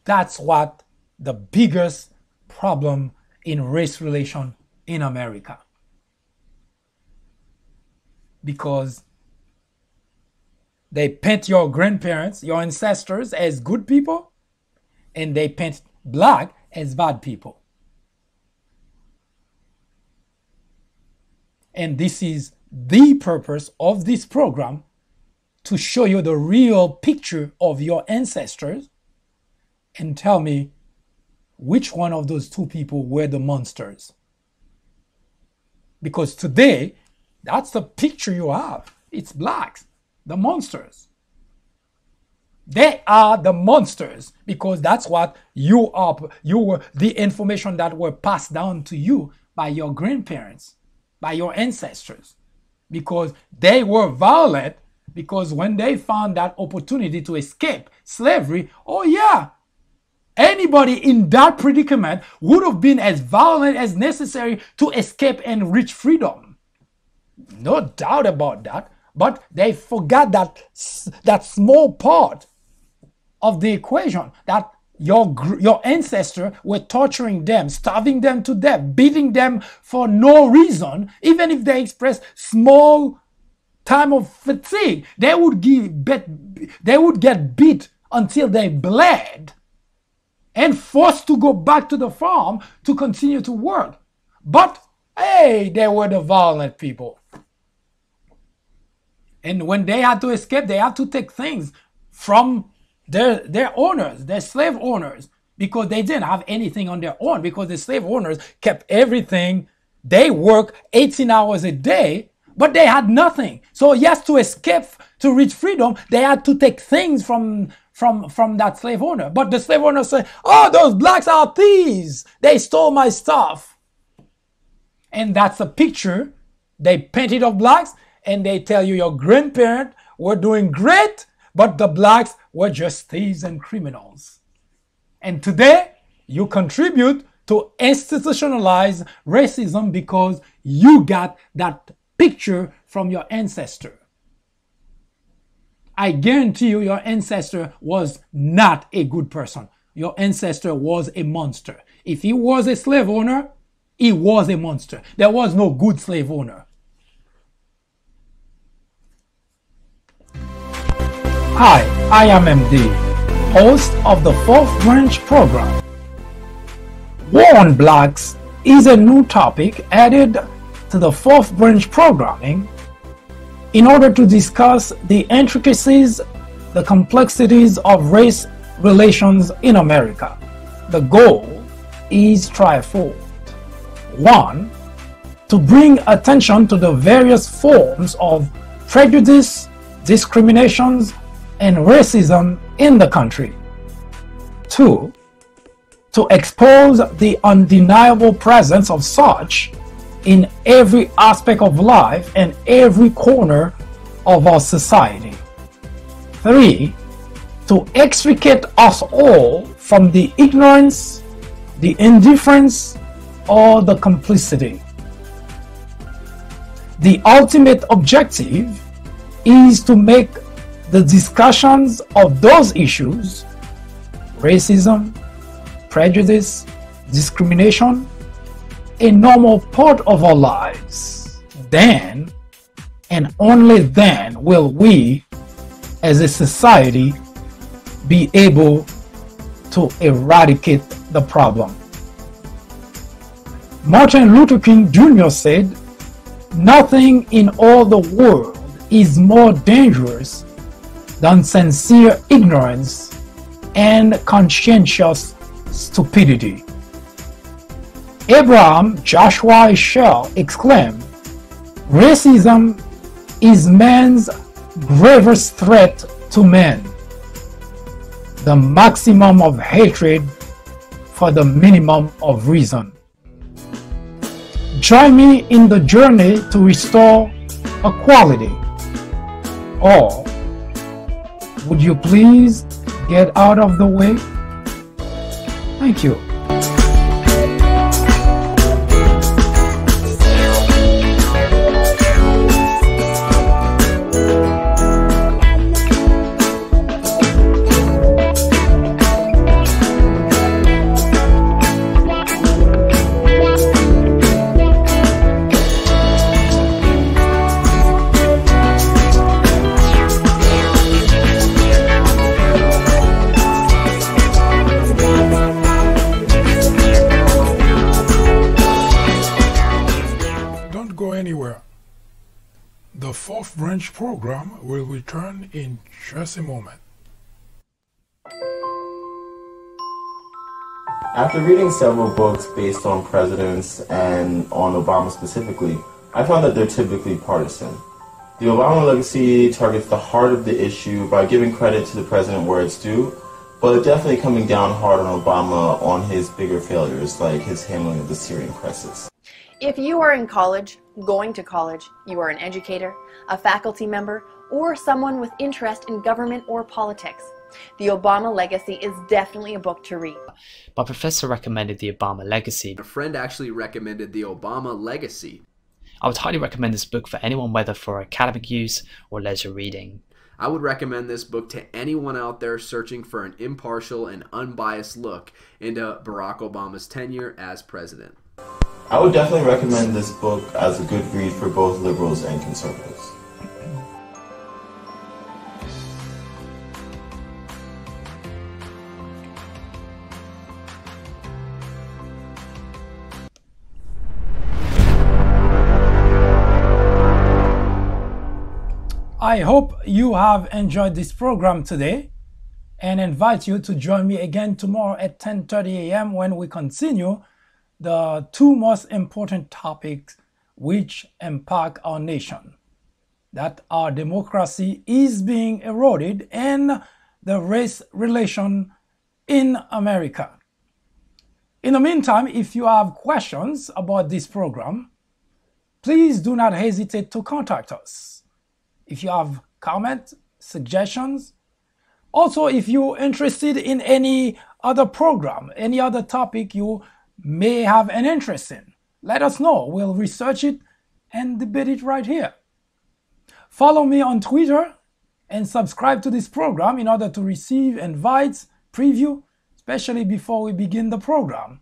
Speaker 2: That's what the biggest problem in race relation in America. Because they paint your grandparents, your ancestors as good people, and they paint black as bad people. And this is the purpose of this program, to show you the real picture of your ancestors and tell me which one of those two people were the monsters. Because today, that's the picture you have. It's blacks, the monsters. They are the monsters because that's what you are. You were the information that were passed down to you by your grandparents, by your ancestors, because they were violent. Because when they found that opportunity to escape slavery, oh yeah, anybody in that predicament would have been as violent as necessary to escape and reach freedom. No doubt about that. But they forgot that small part of the equation, that your ancestors were torturing them, starving them to death, beating them for no reason. Even if they expressed small time of fatigue, they would get beat until they bled and forced to go back to the farm to continue to work. But hey, they were the violent people. And when they had to escape, they had to take things from their owners, their slave owners, because they didn't have anything on their own, because the slave owners kept everything. They work 18 hours a day, but they had nothing. So yes, to escape, to reach freedom, they had to take things from that slave owner. But the slave owner said, oh, those blacks are thieves. They stole my stuff. And that's a picture they painted of blacks, and they tell you your grandparents were doing great, but the blacks were just thieves and criminals. And today, you contribute to institutionalize racism because you got that picture from your ancestor. I guarantee you your ancestor was not a good person. Your ancestor was a monster. If he was a slave owner, he was a monster. There was no good slave owner. Hi, I am MD, host of the Fourth Branch program. War on Blacks is a new topic added to the Fourth Branch programming in order to discuss the intricacies, the complexities of race relations in America. The goal is threefold. 1. To bring attention to the various forms of prejudice, discriminations, and racism in the country. 2. To expose the undeniable presence of such in every aspect of life and every corner of our society. 3. To extricate us all from the ignorance, the indifference, or the complicity. The ultimate objective is to make the discussions of those issues, racism, prejudice, discrimination, a normal part of our lives. Then, and only then, will we, as a society, be able to eradicate the problem. Martin Luther King Jr. said, "Nothing in all the world is more dangerous than sincere ignorance and conscientious stupidity." Abraham Joshua Heschel exclaimed, "Racism is man's gravest threat to man, the maximum of hatred for the minimum of reason." Join me in the journey to restore equality. Or would you please get out of the way? Thank you.
Speaker 3: The Fourth Branch program will return in just a moment.
Speaker 4: After reading several books based on presidents and on Obama specifically, I found that they're typically partisan. The Obama legacy targets the heart of the issue by giving credit to the president where it's due, but definitely coming down hard on Obama on his bigger failures, like his handling of the Syrian crisis.
Speaker 5: If you are in college, going to college, you are an educator, a faculty member, or someone with interest in government or politics, The Obama Legacy is definitely a book to read.
Speaker 6: My professor recommended The Obama Legacy.
Speaker 7: A friend actually recommended The Obama Legacy.
Speaker 6: I would highly recommend this book for anyone, whether for academic use or leisure reading.
Speaker 7: I would recommend this book to anyone out there searching for an impartial and unbiased look into Barack Obama's tenure as president.
Speaker 4: I would definitely recommend this book as a good read for both liberals and conservatives.
Speaker 2: I hope you have enjoyed this program today and invite you to join me again tomorrow at 10:30 a.m. when we continue the two most important topics which impact our nation. That our democracy is being eroded and the race relation in America. In the meantime, if you have questions about this program, please do not hesitate to contact us. If you have comments, suggestions, also if you're interested in any other program, any other topic you may have an interest in, let us know. We'll research it and debate it right here. Follow me on Twitter and subscribe to this program in order to receive invites, preview, especially before we begin the program.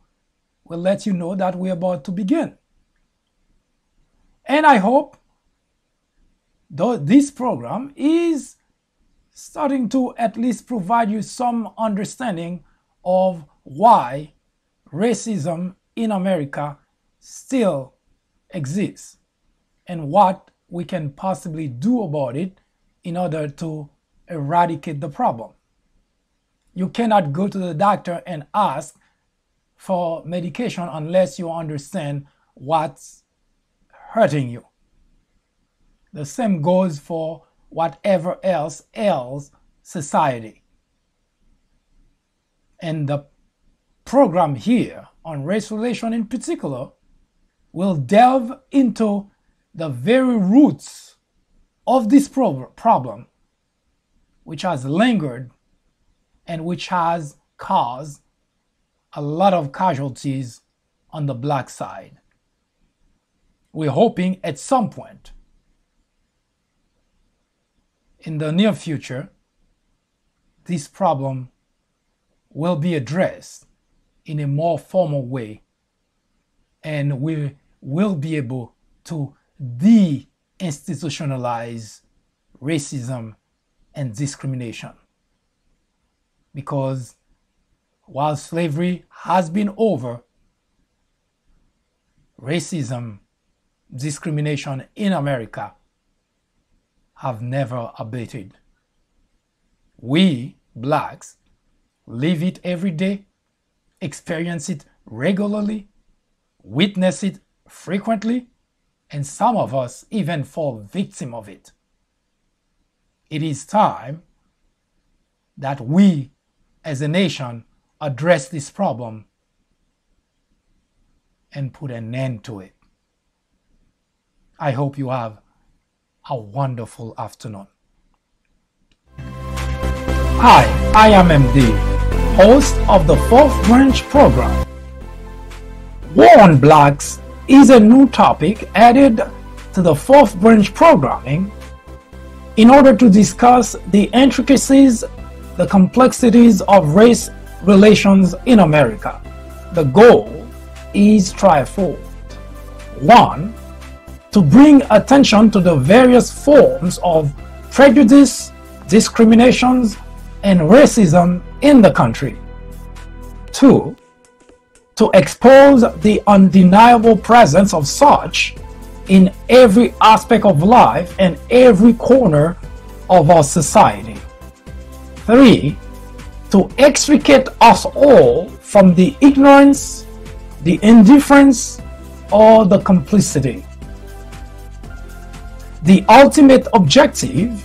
Speaker 2: We'll let you know that we're about to begin. And I hope though this program is starting to at least provide you some understanding of why racism in America still exists and what we can possibly do about it in order to eradicate the problem. You cannot go to the doctor and ask for medication unless you understand what's hurting you. The same goes for whatever else ails society. And the program here on race relations in particular will delve into the very roots of this problem, which has lingered and which has caused a lot of casualties on the black side. We're hoping at some point in the near future, this problem will be addressed in a more formal way, and we will be able to de-institutionalize racism and discrimination. Because while slavery has been over, racism, discrimination in America have never abated. We, blacks, live it every day, experience it regularly, witness it frequently, and some of us even fall victim of it. It is time that we, as a nation, address this problem and put an end to it. I hope you have a wonderful afternoon. Hi, I am MD, host of the Fourth Branch program. War on Blacks is a new topic added to the Fourth Branch programming in order to discuss the intricacies, the complexities of race relations in America. The goal is threefold. 1. To bring attention to the various forms of prejudice, discriminations, and racism in the country. 2. To expose the undeniable presence of such in every aspect of life and every corner of our society. 3. To extricate us all from the ignorance, the indifference, or the complicity. The ultimate objective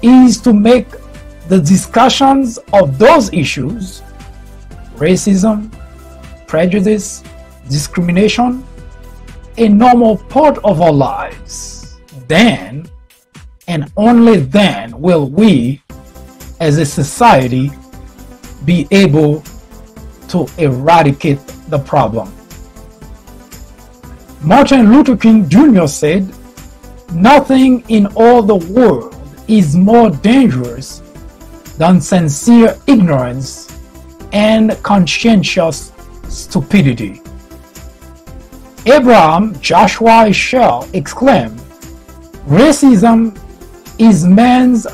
Speaker 2: is to make the discussions of those issues, racism, prejudice, discrimination, a normal part of our lives. Then, and only then, will we, as a society, be able to eradicate the problem. Martin Luther King Jr. said, "Nothing in all the world is more dangerous than sincere ignorance and conscientious stupidity." Abraham Joshua Heschel exclaimed, "Racism is man's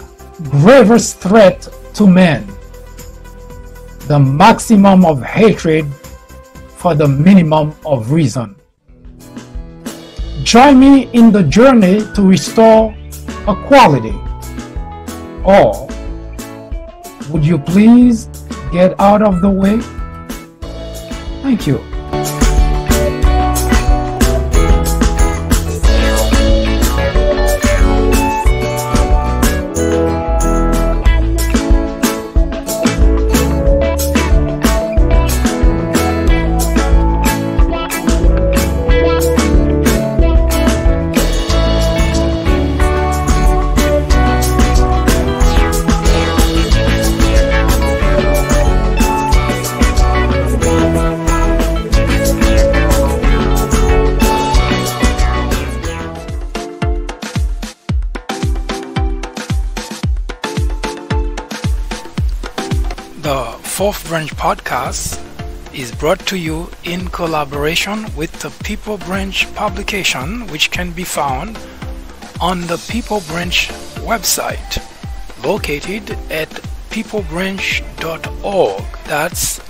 Speaker 2: gravest threat to man, the maximum of hatred for the minimum of reason." Join me in the journey to restore equality. Or would you please get out of the way? Thank you.
Speaker 1: The Fourth Branch podcast is brought to you in collaboration with the People Branch publication, which can be found on the People Branch website, located at peoplebranch.org. That's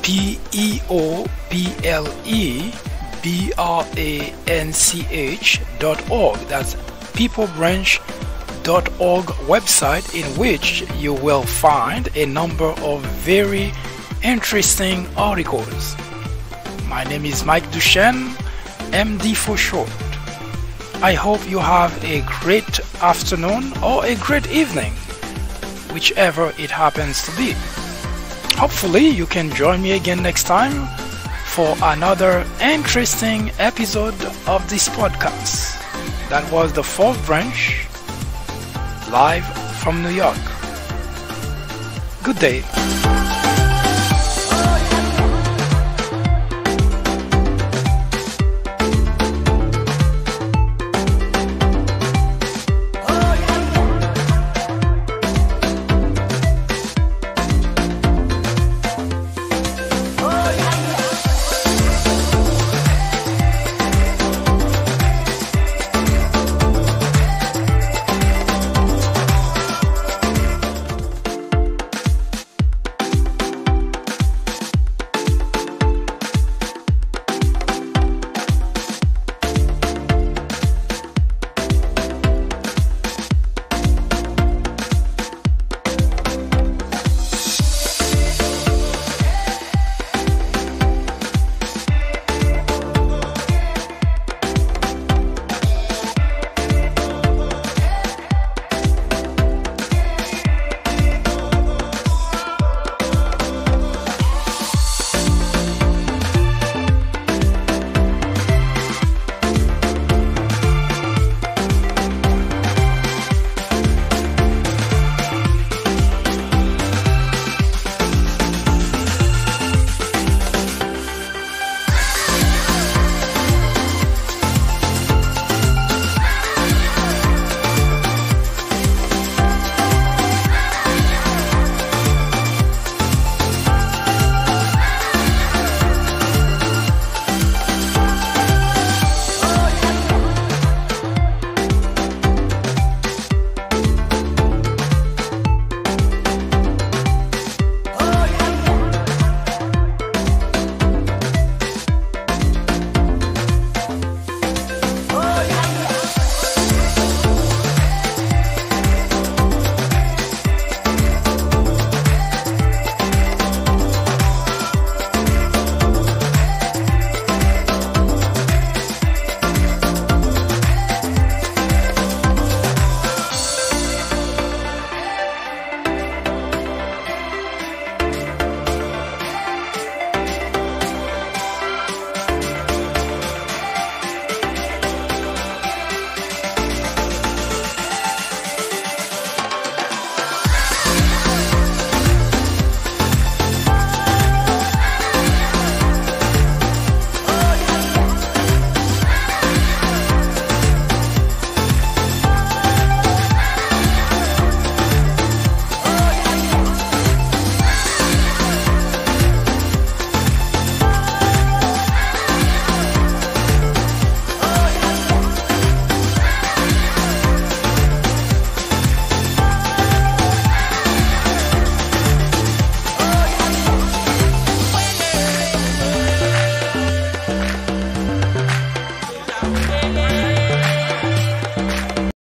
Speaker 1: peoplebranch.org. That's peoplebranch.org website, in which you will find a number of very interesting articles. My name is Mike Duchesne, MD for short. I hope you have a great afternoon or a great evening, whichever it happens to be. Hopefully you can join me again next time for another interesting episode of this podcast. That was the Fourth Branch, live from New York. Good day.